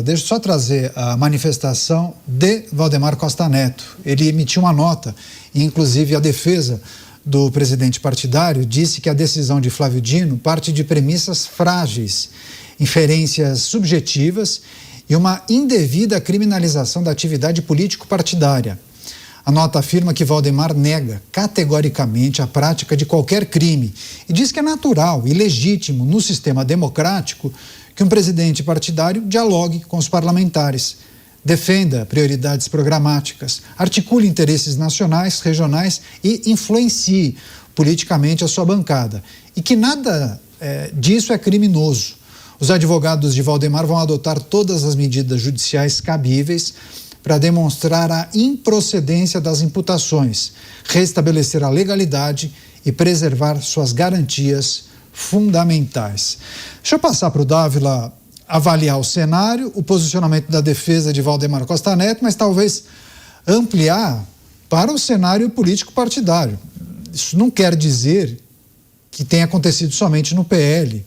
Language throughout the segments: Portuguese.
Deixa eu só trazer a manifestação de Valdemar Costa Neto. Ele emitiu uma nota, e inclusive a defesa do presidente partidário disse que a decisão de Flávio Dino parte de premissas frágeis, inferências subjetivas e uma indevida criminalização da atividade político-partidária. A nota afirma que Valdemar nega categoricamente a prática de qualquer crime e diz que é natural e legítimo no sistema democrático que um presidente partidário dialogue com os parlamentares, defenda prioridades programáticas, articule interesses nacionais, regionais e influencie politicamente a sua bancada. E que nada disso é criminoso. Os advogados de Valdemar vão adotar todas as medidas judiciais cabíveis para demonstrar a improcedência das imputações, restabelecer a legalidade e preservar suas garantias fundamentais. Deixa eu passar para o Dávila avaliar o cenário, o posicionamento da defesa de Valdemar Costa Neto, mas talvez ampliar para o cenário político partidário. Isso não quer dizer que tenha acontecido somente no PL,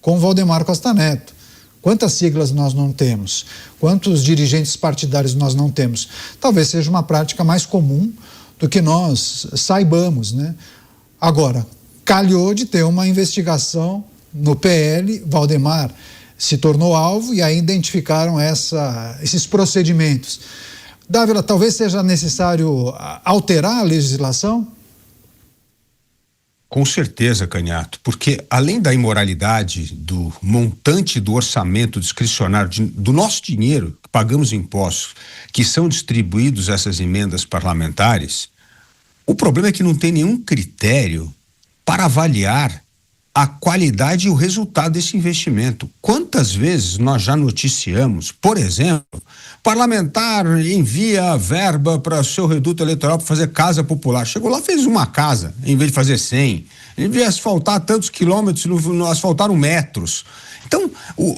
com Valdemar Costa Neto. Quantas siglas nós não temos? Quantos dirigentes partidários nós não temos? Talvez seja uma prática mais comum do que nós saibamos, né? Agora, calhou de ter uma investigação no PL, Valdemar se tornou alvo e aí identificaram esses procedimentos. Dávila, talvez seja necessário alterar a legislação? Com certeza, Canhato, porque além da imoralidade do montante do orçamento discricionário do nosso dinheiro, que pagamos impostos, que são distribuídos essas emendas parlamentares, o problema é que não tem nenhum critério para avaliar a qualidade e o resultado desse investimento. Quantas vezes nós já noticiamos, por exemplo, parlamentar envia verba para seu reduto eleitoral para fazer casa popular. Chegou lá, fez uma casa, em vez de fazer 100. Em vez de asfaltar tantos quilômetros, não asfaltaram metros. Então,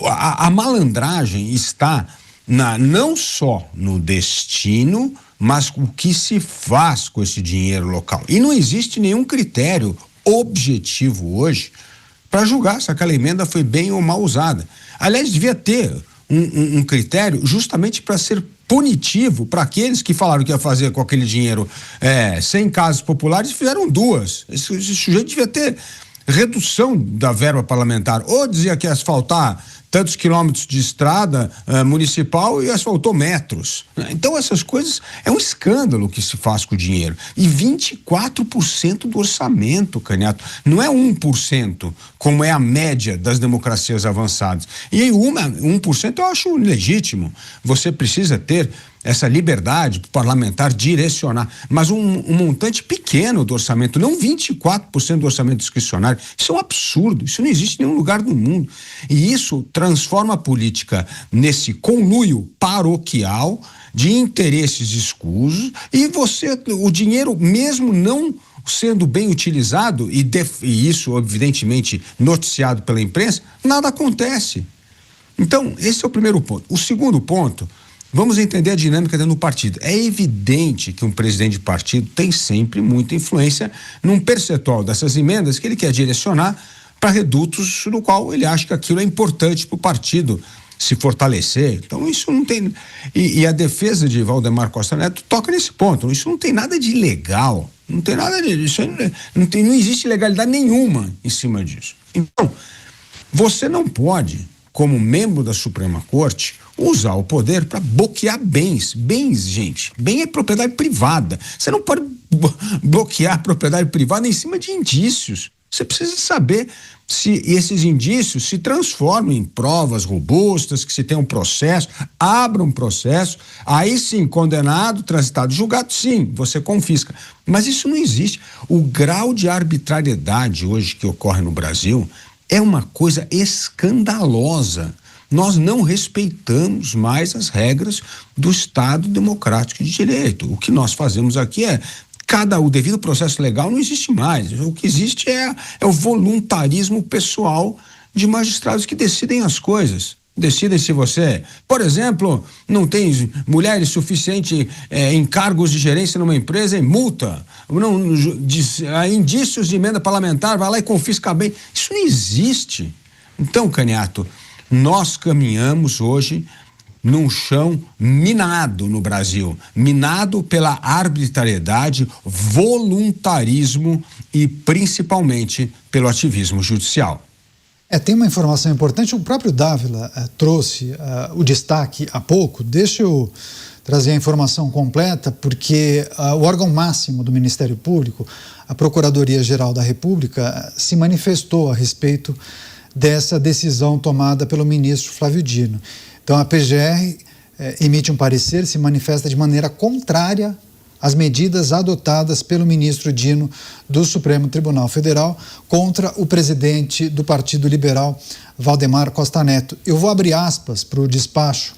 a malandragem está não só no destino, mas o que se faz com esse dinheiro local. E não existe nenhum critério objetivo hoje para julgar se aquela emenda foi bem ou mal usada. Aliás, devia ter um critério justamente para ser punitivo para aqueles que falaram que ia fazer com aquele dinheiro 100 casas populares e fizeram 2. Esse sujeito devia ter redução da verba parlamentar, ou dizia que ia asfaltar tantos quilômetros de estrada municipal e asfaltou metros. Então essas coisas, é um escândalo que se faz com o dinheiro. E 24% do orçamento, Canhato, não é 1%, como é a média das democracias avançadas. E aí 1% eu acho legítimo. Você precisa ter essa liberdade para o parlamentar direcionar, mas um montante pequeno do orçamento, não 24% do orçamento discricionário. Isso é um absurdo, isso não existe em nenhum lugar do mundo. E isso transforma a política nesse conluio paroquial de interesses escusos e o dinheiro, mesmo não sendo bem utilizado, e isso evidentemente noticiado pela imprensa, nada acontece. Então, esse é o primeiro ponto. O segundo ponto, vamos entender a dinâmica dentro do partido. É evidente que um presidente de partido tem sempre muita influência num percentual dessas emendas que ele quer direcionar para redutos no qual ele acha que aquilo é importante para o partido se fortalecer. Então isso não tem... E a defesa de Valdemar Costa Neto toca nesse ponto. Isso não tem nada de ilegal. Não tem nada disso. Não existe legalidade nenhuma em cima disso. Então, você não pode, como membro da Suprema Corte, usar o poder para bloquear bens. Bens, gente, bem é propriedade privada. Você não pode bloquear a propriedade privada em cima de indícios. Você precisa saber se esses indícios se transformam em provas robustas, que se tem um processo, abra um processo, aí sim, condenado, transitado, julgado, sim, você confisca. Mas isso não existe. O grau de arbitrariedade hoje que ocorre no Brasil é uma coisa escandalosa. Nós não respeitamos mais as regras do Estado democrático de direito. O que nós fazemos aqui o devido processo legal não existe mais. O que existe é o voluntarismo pessoal de magistrados que decidem as coisas. Decidem se você, por exemplo, não tem mulheres suficientes em cargos de gerência numa empresa e multa. Indícios de emenda parlamentar, vai lá e confisca bem. Isso não existe. Então, Canhato, nós caminhamos hoje num chão minado no Brasil, minado pela arbitrariedade, voluntarismo e principalmente pelo ativismo judicial. Tem uma informação importante, o próprio Dávila trouxe o destaque há pouco. Deixa eu trazer a informação completa, porque o órgão máximo do Ministério Público, a Procuradoria-Geral da República, se manifestou a respeito dessa decisão tomada pelo ministro Flávio Dino. Então, a PGR emite um parecer, se manifesta de maneira contrária às medidas adotadas pelo ministro Dino do Supremo Tribunal Federal contra o presidente do Partido Liberal, Valdemar Costa Neto. Eu vou abrir aspas para o despacho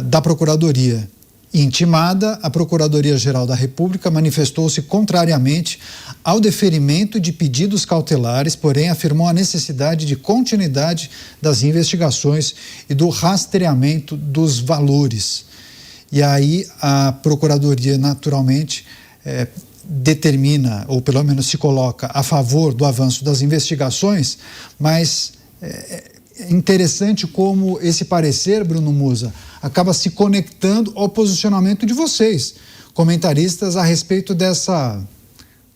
da Procuradoria. Intimada, a Procuradoria-Geral da República manifestou-se contrariamente ao deferimento de pedidos cautelares, porém afirmou a necessidade de continuidade das investigações e do rastreamento dos valores. E aí a Procuradoria, naturalmente, determina, ou pelo menos se coloca a favor do avanço das investigações, mas é interessante como esse parecer, Bruno Musa, acaba se conectando ao posicionamento de vocês, comentaristas, a respeito dessa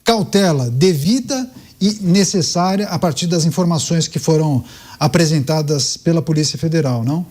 cautela devida e necessária a partir das informações que foram apresentadas pela Polícia Federal, não?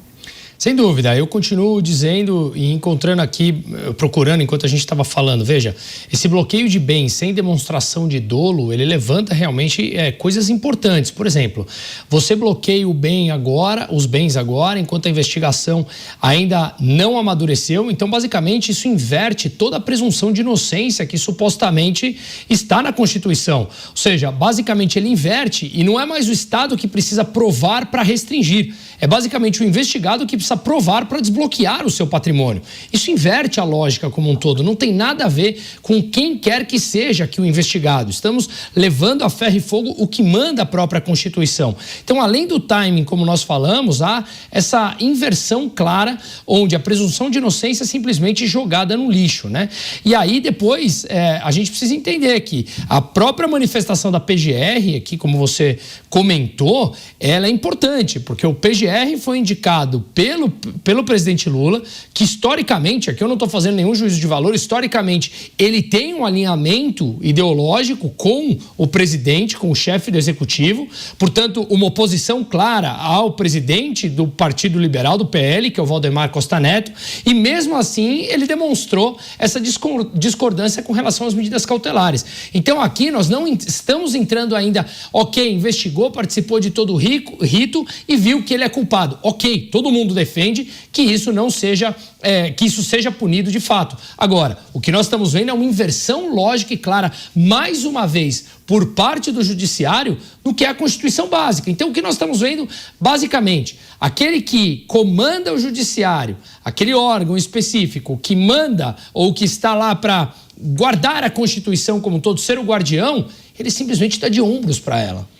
Sem dúvida, eu continuo dizendo e encontrando aqui, procurando enquanto a gente estava falando, veja, esse bloqueio de bens sem demonstração de dolo, ele levanta realmente coisas importantes. Por exemplo, você bloqueia os bens agora, enquanto a investigação ainda não amadureceu, então basicamente isso inverte toda a presunção de inocência que supostamente está na Constituição. Ou seja, basicamente ele inverte e não é mais o Estado que precisa provar para restringir, é basicamente o investigado que precisa provar para desbloquear o seu patrimônio. Isso inverte a lógica como um todo, não tem nada a ver com quem quer que seja que o investigado. Estamos levando a ferro e fogo o que manda a própria Constituição. Então, além do timing, como nós falamos, há essa inversão clara, onde a presunção de inocência é simplesmente jogada no lixo, né? E aí, depois, a gente precisa entender que a própria manifestação da PGR, aqui, como você comentou, ela é importante, porque o PGR foi indicado pelo presidente Lula, que historicamente, aqui eu não estou fazendo nenhum juízo de valor, historicamente ele tem um alinhamento ideológico com o presidente, com o chefe do executivo, portanto uma oposição clara ao presidente do Partido Liberal, do PL, que é o Valdemar Costa Neto, e mesmo assim ele demonstrou essa discordância com relação às medidas cautelares. Então aqui nós não estamos entrando ainda, ok, investigou, participou de todo o rito e viu que ele é culpado. Ok, todo mundo defende que isso não seja, que isso seja punido de fato. Agora, o que nós estamos vendo é uma inversão lógica e clara, mais uma vez, por parte do judiciário, no que é a Constituição básica. Então, o que nós estamos vendo, basicamente, aquele que comanda o judiciário, aquele órgão específico que manda ou que está lá para guardar a Constituição como um todo, ser o guardião, ele simplesmente está de ombros para ela.